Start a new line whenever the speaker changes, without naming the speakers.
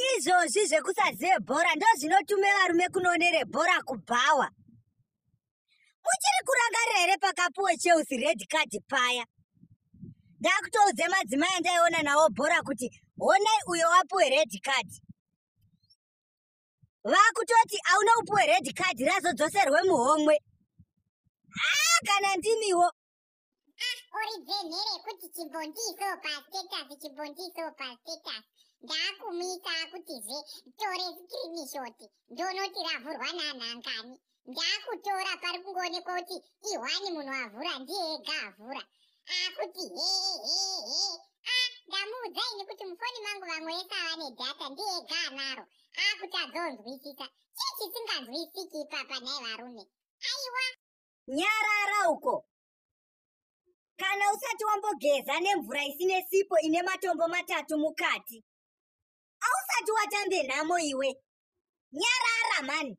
Izvozvi zvekusazive bhora ndozvinotume varume kunoonere bhora kubhawa. Muchiri kurangarira here pakapuwe Chelsea red card paya? Ndakutoudze madzimai andaiona nawo bhora kuti honai uyo wapuwe red card. Vakutoti auna upuwe red card razodzoserwe muhomwe. Kana ndimiwo.
Uridzenhere kuti chibondiso pastatus. Ndakumisa kutizve tore screenshot ndonoti ravhurwa nanhangani. Ndakutora pari kungoonekwa kuti ihwani munhu avhura ndiye ega avhura. Akuti ndamuudza ini kuti mufoni mangu vamwe vese ava nedhata ndiye ega anaro. Akuti adzonzwisisa. Chii chisinganzwisiki ipapa nai varume? Aiwa.
Nyarara uko. Kana usati wambogeza nemvura isine sipo ine matombo matatu mukati. Ausati watambe nhamo iwe. Nyarara mani.